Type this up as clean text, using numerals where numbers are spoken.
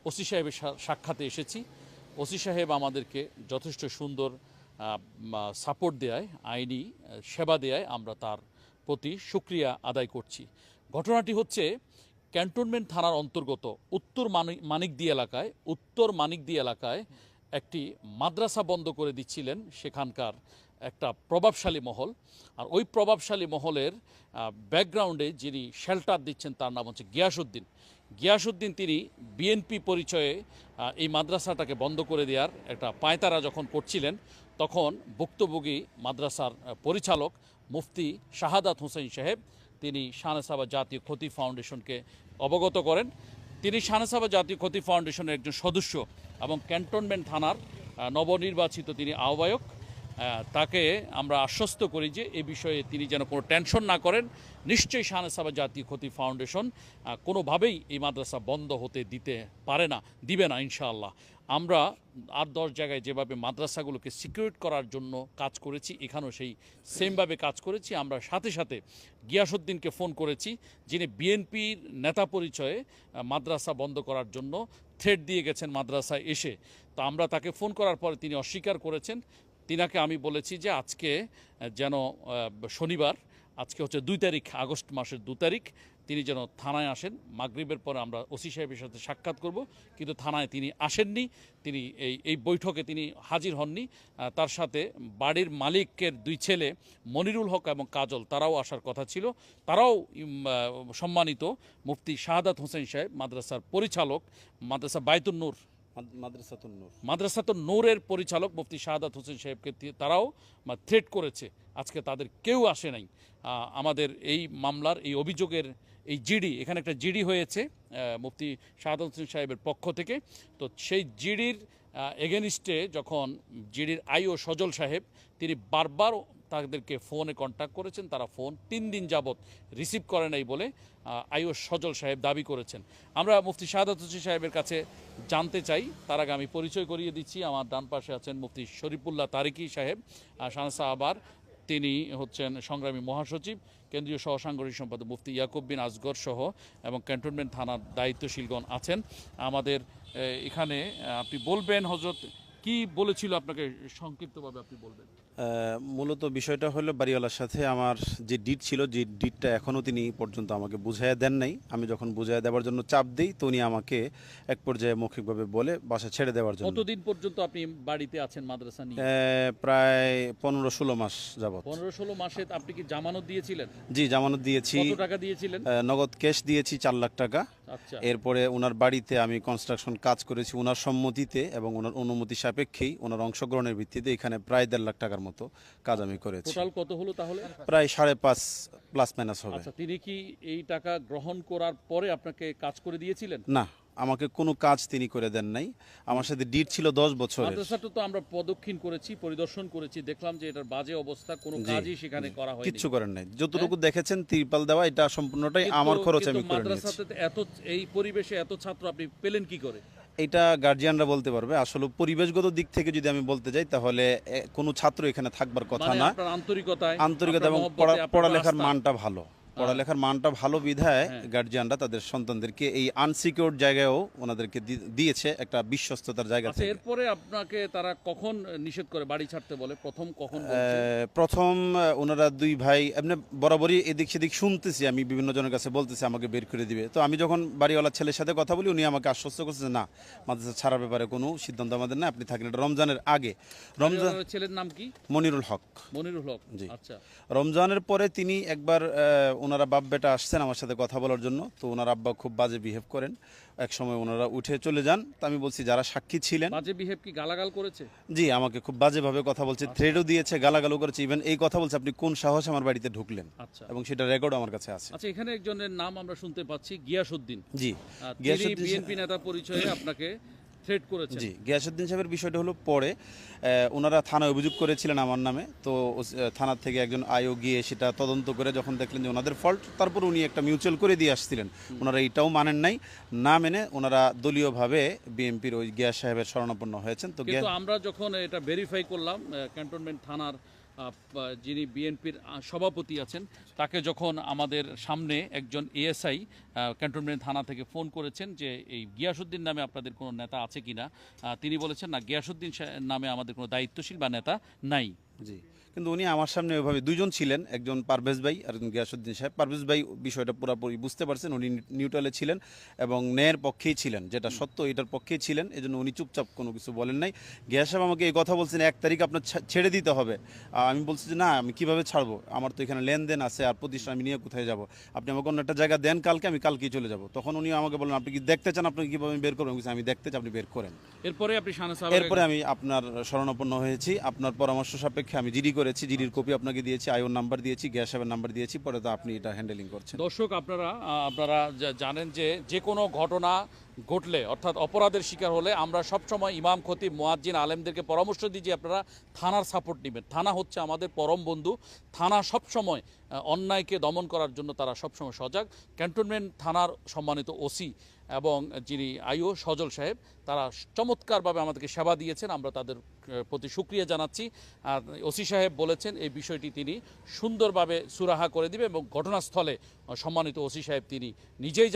OC সাহেবের সাক্ষাতে এসেছি। ওসি সাহেব আমাদেরকে যথেষ্ট সুন্দর সাপোর্ট দেয়, আইনি সেবা দেয়, আমরা তার প্রতি শুকরিয়া আদায় করছি। ঘটনাটি হচ্ছে ক্যান্টনমেন্ট থানার অন্তর্গত উত্তর মানিকদি এলাকায় একটি মাদ্রাসা বন্ধ করে দিচ্ছিলেন সেখানকার একটা প্রভাবশালী মহল। আর ওই প্রভাবশালী মহলের ব্যাকগ্রাউন্ডে যিনি শেল্টার দিচ্ছেন তার নাম হচ্ছে গিয়াসউদ্দিন। তিনি বিএনপি পরিচয়ে এই মাদ্রাসাটাকে বন্ধ করে দেওয়ার একটা পায়তারা যখন করছিলেন, তখন ভুক্তভোগী মাদ্রাসার পরিচালক মুফতি শাহাদাত হোসেন সাহেব তিনি শাহনেসাবা জাতীয় ক্ষতি ফাউন্ডেশনকে অবগত করেন। তিনি শাহনেসাবা জাতীয় ক্ষতি ফাউন্ডেশনের একজন সদস্য এবং ক্যান্টনমেন্ট থানার নবনির্বাচিত তিনি আহ্বায়ক। তাকে আমরা আশ্বস্ত করি যে এই বিষয়ে তিনি যেন কোনো টেনশন না করেন। নিশ্চয়ই শাহনেসাবা জাতীয় ক্ষতি ফাউন্ডেশন কোনোভাবেই এই মাদ্রাসা বন্ধ হতে দিবে না ইনশাআল্লাহ। আমরা 8-10 জায়গায় যেভাবে মাদ্রাসাগুলোকে সিকিউর করার জন্য কাজ করেছি, এখানেও সেই সেমভাবে কাজ করেছি। আমরা সাথে সাথে গিয়াসউদ্দিনকে ফোন করেছি, যিনি বিএনপির নেতা পরিচয়ে মাদ্রাসা বন্ধ করার জন্য থ্রেট দিয়ে গেছেন মাদ্রাসায় এসে। তো আমরা তাকে ফোন করার পরে তিনি অস্বীকার করেছেন। তিনাকে আমি বলেছি যে আজকে যেন শনিবার, আজকে হচ্ছে 2 তারিখ, আগস্ট মাসের 2 তারিখ, তিনি যেন থানায় আসেন। মাগরিবের পরে আমরা ওসি সাহেবের সাথে সাক্ষাৎ করব, কিন্তু থানায় তিনি আসেননি। তিনি এই বৈঠকে তিনি হাজির হননি। তার সাথে বাড়ির মালিকের 2 ছেলে মনিরুল হক এবং কাজল, তারাও আসার কথা ছিল। তারাও সম্মানিত মুফতি শাহাদাত হোসেন সাহেব, মাদ্রাসার পরিচালক, মাদ্রাসা মাদ্রাসাতুন নূরের পরিচালক মুফতি শাহাদাত হোসেন সাহেবকে তারাও থ্রেট করেছে। আজকে তাদের কেউ আসে নাই। আমাদের এই মামলার এই অভিযোগের এই জিডি, এখানে একটা জিডি হয়েছে মুফতি শাহাদাত হোসেন সাহেবের পক্ষ থেকে। তো সেই জিডির এগেনিস্টে যখন জিডির আইও সজল সাহেব, তিনি বারবার তাদেরকে ফোনে কন্ট্যাক্ট করেছেন, তারা ফোন 3 দিন যাবৎ রিসিভ করে নাই বলে আইও সজল সাহেব দাবি করেছেন। আমরা মুফতি শাহাদাত হোসেন সাহেবের কাছে জানতে চাই, তার আগে আমি পরিচয় করিয়ে দিচ্ছি। আমার ডান পাশে আছেন মুফতি শরীফুল্লাহ তারিকি সাহেব, শাহনেসাবা আবার, তিনি হচ্ছেন সংগ্রামী মহাসচিব, কেন্দ্রীয় সহসাংগঠনিক সম্পাদক মুফতি ইয়াকুব বিন আসগর সহ এবং ক্যান্টনমেন্ট থানার দায়িত্বশীলগণ আছেন আমাদের এখানে। আপনি বলবেন হযরত কি বলেছিল আপনাকে, সংক্ষিপ্তভাবে আপনি বলবেন। মূলত বিষয়টা হলো বাড়িওয়ালার সাথে আমার যে ডিট ছিল, যে ডিটটা এখনও তিনি পর্যন্ত আমাকে বুঝাইয়া দেন নাই। আমি যখন বুঝাইয়া দেওয়ার জন্য চাপ দিই, তো উনি আমাকে এক পর্যায়ে মৌখিকভাবে বলে বাসা ছেড়ে দেওয়ার জন্য। কতদিন পর্যন্ত আপনি বাড়িতে আছেন মাদ্রাসা নিয়ে? প্রায় 15-16 মাস যাবত। 15-16 মাসে আপনি কি জামানত দিয়েছিলেন? জি, জামানত দিয়েছি। কত টাকা দিয়েছিলেন? নগদ ক্যাশ দিয়েছি 4 লাখ টাকা। আচ্ছা। এরপরে ওনার বাড়িতে আমি কনস্ট্রাকশন কাজ করেছি ওনার সম্মতিতে এবং ওনার অনুমতি সাপেক্ষেই, ওনার অংশগ্রহণের ভিত্তিতে এখানে প্রায় 1.5 লাখ টাকার মতো কাজ আমি করেছি। টোটাল কত হলো তাহলে? প্রায় 5.5 প্লাস মাইনাস হবে। আচ্ছা, তিনি কি এই টাকা গ্রহণ করার পরে আপনাকে কাজ করে দিয়েছিলেন? না, আমাকে কোনো কাজ তিনি করে দেন নাই। আমার সাথে ডিট ছিল 10 বছরের। মাদ্রাসাটা তো আমরা প্রদক্ষিণ করেছি, পরিদর্শন করেছি, দেখলাম যে এটার বাজে অবস্থা, কোনো কাজই সেখানে করা হয়নি। কিচ্ছু করেন নাই। যতটুকু দেখেছেন তিরপাল দেওয়া, এটা সম্পূর্ণটাই আমার খরচ আমি করে নিয়েছি। মাদ্রাসাতে এই পরিবেশে এত ছাত্র আপনি পেলেন কি করে? এটা গার্জিয়ানরা বলতে পারবে। আসলে পরিবেশগত দিক থেকে যদি আমি বলতে যাই, তাহলে কোনো ছাত্র এখানে থাকবার কথা না। আন্তরিকতা এবং পড়ালেখার মানটা ভালো, পড়ালেখার মানটা ভালো বিধায় গার্জিয়ানরা তাদের সন্তানদেরকে এই আনসিকিউরড জায়গায়ও ওনাদেরকে দিয়েছে একটা বিশ্বস্ততার জায়গা থেকে। এরপরে আপনাকে তারা কখন নিষেধ করে বাড়ি ছাড়তে বলে? প্রথম ওনারা 2 ভাই এমনি বরাবরই এদিক সেদিক শুনতেছি, আমি বিভিন্ন জনের কাছে বলতেছি আমাকে বের করে দিবে। তো আমি যখন বাড়িওয়ালার ছেলের সাথে কথা বলি, উনি আমাকে আশ্বস্ত করছে যে না, মাদ্রাসা ছাড়ার ব্যাপারে কোনো সিদ্ধান্ত আমাদের না, আপনি থাকেন। এটা রমজানের আগে। ছেলের নাম কি? মনিরুল হক। জি। আচ্ছা। রমজানের পরে তিনি একবার ওনারা বাপ বেটা আসছেন আমার সাথে কথা বলার জন্য। তো ওনার আব্বা খুব বাজে বিহেভ করেন, এক সময় ওনারা উঠে চলে যান। তো আমি বলছি যারা সাক্ষী ছিলেন। বাজে বিহেভ কি গালাগাল করেছে? জি, আমাকে খুব বাজেভাবে কথা বলছে, থ্রেডও দিয়েছে, গালাগালও করেছে। ইভেন এই কথা বলছে আপনি কোন সাহস আমার বাড়িতে ঢুকলেন। আচ্ছা। এবং সেটা রেকর্ড আমার কাছে আছে। আচ্ছা, এখানে একজনের নাম আমরা শুনতে পাচ্ছি, গিয়াসউদ্দিন। জি, গিয়াসউদ্দিন বিএনপি নেতা পরিচয়ে আপনাকে থ্রেট করেছে। জি, গিয়াসউদ্দিন সাহেবের বিষয়টা হলো পরে ওনারা থানায় অভিযোগ করেছিলেন আমার নামে। তো থানার থেকে একজন আইও গিয়ে সেটা তদন্ত করে যখন দেখলেন যে ওনাদের ফল্ট, তারপর উনি একটা মিউচুয়াল করে দিয়ে আসছিলেন। ওনারা এইটাও মানেন নাই, না মেনে ওনারা দলীয়ভাবে বিএনপির ওই গিয়াস সাহেবের শরণাপন্ন হয়েছেন। তো আমরা যখন এটা ভেরিফাই করলাম, ক্যান্টনমেন্ট থানার যিনি বিএনপির সভাপতি আছেন তাকে যখন আমাদের সামনে একজন এএসআই ক্যান্টনমেন্ট থানা থেকে ফোন করেছেন যে এই গিয়াসউদ্দিন নামে আপনাদের কোনো নেতা আছে কিনা, তিনি বলেছেন না, গিয়াসউদ্দিন নামে আমাদের কোনো দায়িত্বশীল বা নেতা নাই। জি, কিন্তু উনি আমার সামনে ওইভাবে দুইজন ছিলেন, একজন পারভেজ ভাই আর একজন গিয়াসউদ্দিন সাহেব। পারভেজ ভাই বিষয়টা পুরোপুরি বুঝতে পারছেন, উনি নিউট্রালে ছিলেন এবং ন্যায়ের পক্ষেই ছিলেন, যেটা সত্য এটার পক্ষেই ছিলেন, এজন্য উনি চুপচাপ কোনো কিছু বলেন নাই। গিয়াস সাহেব আমাকে এই কথা বলছেন 1 তারিখ আপনার ছেড়ে দিতে হবে। আমি বলছি যে না, আমি কিভাবে ছাড়বো, আমার তো এখানে লেনদেন আছে আর প্রতিষ্ঠান আমি নিয়ে কোথায় যাব, আপনি আমাকে অন্য একটা জায়গা দেন কালকে, আমি কালকেই চলে যাব। তখন উনি আমাকে বলেন আপনি কি দেখতে চান, আপনাকে কীভাবে আমি বের করবো, আমি বলছি, আমি দেখতে চাই, আপনি বের করেন। এরপরে আপনি এরপরে আমি আপনার শরণাপন্ন হয়েছি, আপনার পরামর্শ সাপেক্ষে আমি জিডি করেছি, জিডির কপি আপনাকে দিয়েছি, আইওর নাম্বার দিয়েছি, গ্যাস সাহেবের নাম্বার দিয়েছি, পরে তো আপনি এটা হ্যান্ডেলিং করছেন। দর্শক, আপনারা জানেন যে কোনো ঘটনা ঘটলে অর্থাৎ অপরাধের শিকার হলে আমরা সবসময় ইমাম, খতিব, মুয়াজ্জিন, আলেমদেরকে পরামর্শ দিই যে আপনারা থানার সাপোর্ট নেবেন। থানা হচ্ছে আমাদের পরম বন্ধু। থানা সবসময় অন্যায়কে দমন করার জন্য তারা সবসময় সজাগ। ক্যান্টনমেন্ট থানার সম্মানিত ওসি এবং যিনি আইও সজল সাহেব, তারা চমৎকারভাবে আমাদেরকে সেবা দিয়েছেন, আমরা তাদের প্রতি শুকরিয়া জানাচ্ছি। আর ওসি সাহেব বলেছেন এই বিষয়টি তিনি সুন্দরভাবে সুরাহা করে দিবে এবং ঘটনাস্থলে সম্মানিত ওসি সাহেব তিনি নিজেই